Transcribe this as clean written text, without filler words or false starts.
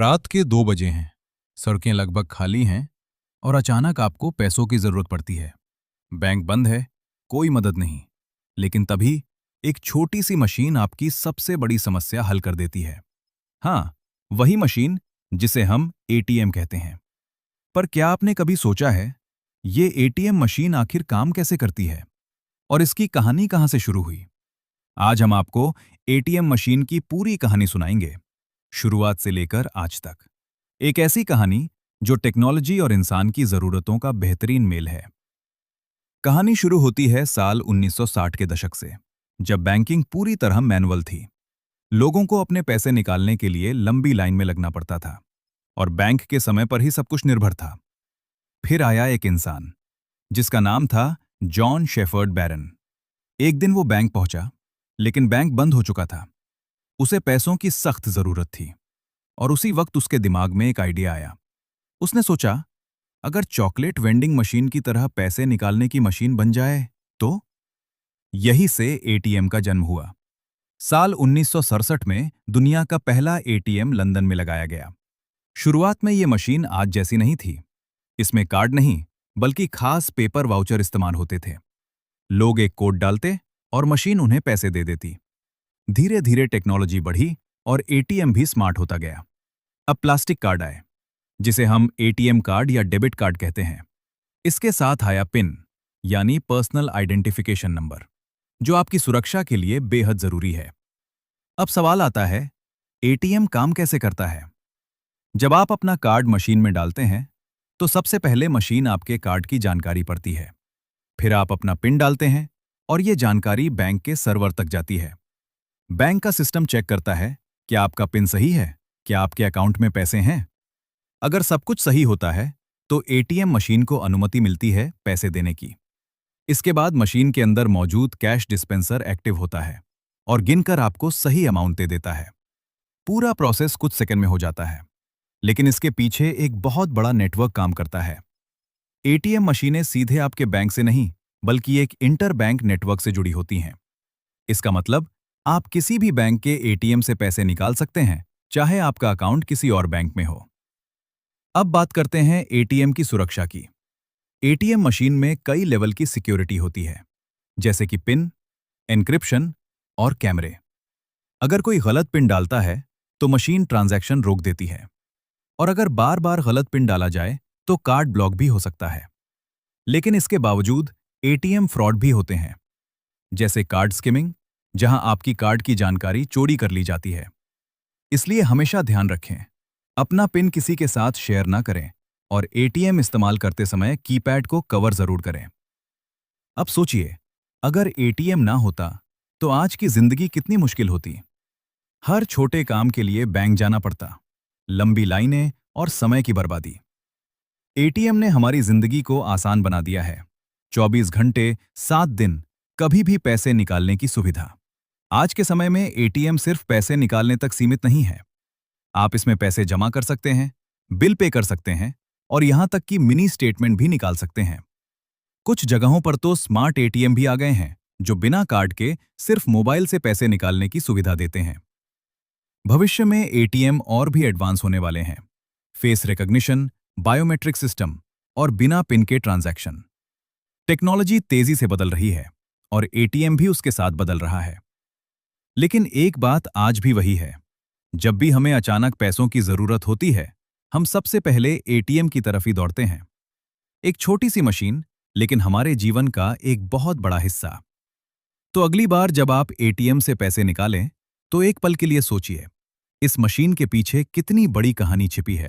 रात के 2 बजे हैं। सड़कें लगभग खाली हैं और अचानक आपको पैसों की जरूरत पड़ती है। बैंक बंद है, कोई मदद नहीं। लेकिन तभी एक छोटी सी मशीन आपकी सबसे बड़ी समस्या हल कर देती है। हाँ, वही मशीन जिसे हम एटीएम कहते हैं। पर क्या आपने कभी सोचा है, ये एटीएम मशीन आखिर काम कैसे करती है और इसकी कहानी कहां से शुरू हुई? आज हम आपको एटीएम मशीन की पूरी कहानी सुनाएंगे, शुरुआत से लेकर आज तक। एक ऐसी कहानी जो टेक्नोलॉजी और इंसान की जरूरतों का बेहतरीन मेल है। कहानी शुरू होती है साल 1960 के दशक से, जब बैंकिंग पूरी तरह मैनुअल थी। लोगों को अपने पैसे निकालने के लिए लंबी लाइन में लगना पड़ता था और बैंक के समय पर ही सब कुछ निर्भर था। फिर आया एक इंसान जिसका नाम था जॉन शेफर्ड बैरन। एक दिन वो बैंक पहुंचा, लेकिन बैंक बंद हो चुका था। उसे पैसों की सख्त जरूरत थी और उसी वक्त उसके दिमाग में एक आइडिया आया। उसने सोचा, अगर चॉकलेट वेंडिंग मशीन की तरह पैसे निकालने की मशीन बन जाए तो? यही से एटीएम का जन्म हुआ। साल 1967 में दुनिया का पहला एटीएम लंदन में लगाया गया। शुरुआत में ये मशीन आज जैसी नहीं थी। इसमें कार्ड नहीं, बल्कि खास पेपर वाउचर इस्तेमाल होते थे। लोग एक कोड डालते और मशीन उन्हें पैसे दे देती। धीरे धीरे टेक्नोलॉजी बढ़ी और एटीएम भी स्मार्ट होता गया। अब प्लास्टिक कार्ड आए, जिसे हम एटीएम कार्ड या डेबिट कार्ड कहते हैं। इसके साथ आया पिन, यानी पर्सनल आइडेंटिफिकेशन नंबर, जो आपकी सुरक्षा के लिए बेहद जरूरी है। अब सवाल आता है, एटीएम काम कैसे करता है? जब आप अपना कार्ड मशीन में डालते हैं, तो सबसे पहले मशीन आपके कार्ड की जानकारी पढ़ती है। फिर आप अपना पिन डालते हैं और ये जानकारी बैंक के सर्वर तक जाती है। बैंक का सिस्टम चेक करता है, क्या आपका पिन सही है, क्या आपके अकाउंट में पैसे हैं। अगर सब कुछ सही होता है, तो एटीएम मशीन को अनुमति मिलती है पैसे देने की। इसके बाद मशीन के अंदर मौजूद कैश डिस्पेंसर एक्टिव होता है और गिनकर आपको सही अमाउंट दे देता है। पूरा प्रोसेस कुछ सेकंड में हो जाता है, लेकिन इसके पीछे एक बहुत बड़ा नेटवर्क काम करता है। एटीएम मशीनें सीधे आपके बैंक से नहीं, बल्कि एक इंटर बैंक नेटवर्क से जुड़ी होती हैं। इसका मतलब, आप किसी भी बैंक के एटीएम से पैसे निकाल सकते हैं, चाहे आपका अकाउंट किसी और बैंक में हो। अब बात करते हैं एटीएम की सुरक्षा की। एटीएम मशीन में कई लेवल की सिक्योरिटी होती है, जैसे कि पिन, एन्क्रिप्शन और कैमरे। अगर कोई गलत पिन डालता है, तो मशीन ट्रांजैक्शन रोक देती है, और अगर बार बार गलत पिन डाला जाए, तो कार्ड ब्लॉक भी हो सकता है। लेकिन इसके बावजूद एटीएम फ्रॉड भी होते हैं, जैसे कार्ड स्किमिंग, जहां आपकी कार्ड की जानकारी चोरी कर ली जाती है। इसलिए हमेशा ध्यान रखें, अपना पिन किसी के साथ शेयर ना करें और एटीएम इस्तेमाल करते समय कीपैड को कवर जरूर करें। अब सोचिए, अगर एटीएम ना होता, तो आज की जिंदगी कितनी मुश्किल होती। हर छोटे काम के लिए बैंक जाना पड़ता, लंबी लाइनें और समय की बर्बादी। एटीएम ने हमारी जिंदगी को आसान बना दिया है। 24 घंटे 7 दिन कभी भी पैसे निकालने की सुविधा। आज के समय में एटीएम सिर्फ पैसे निकालने तक सीमित नहीं है। आप इसमें पैसे जमा कर सकते हैं, बिल पे कर सकते हैं और यहां तक कि मिनी स्टेटमेंट भी निकाल सकते हैं। कुछ जगहों पर तो स्मार्ट एटीएम भी आ गए हैं, जो बिना कार्ड के सिर्फ मोबाइल से पैसे निकालने की सुविधा देते हैं। भविष्य में एटीएम और भी एडवांस होने वाले हैं। फेस रिकॉग्निशन, बायोमेट्रिक सिस्टम और बिना पिन के ट्रांजैक्शन। टेक्नोलॉजी तेजी से बदल रही है और एटीएम भी उसके साथ बदल रहा है। लेकिन एक बात आज भी वही है, जब भी हमें अचानक पैसों की जरूरत होती है, हम सबसे पहले एटीएम की तरफ ही दौड़ते हैं। एक छोटी सी मशीन, लेकिन हमारे जीवन का एक बहुत बड़ा हिस्सा। तो अगली बार जब आप एटीएम से पैसे निकालें, तो एक पल के लिए सोचिए, इस मशीन के पीछे कितनी बड़ी कहानी छिपी है।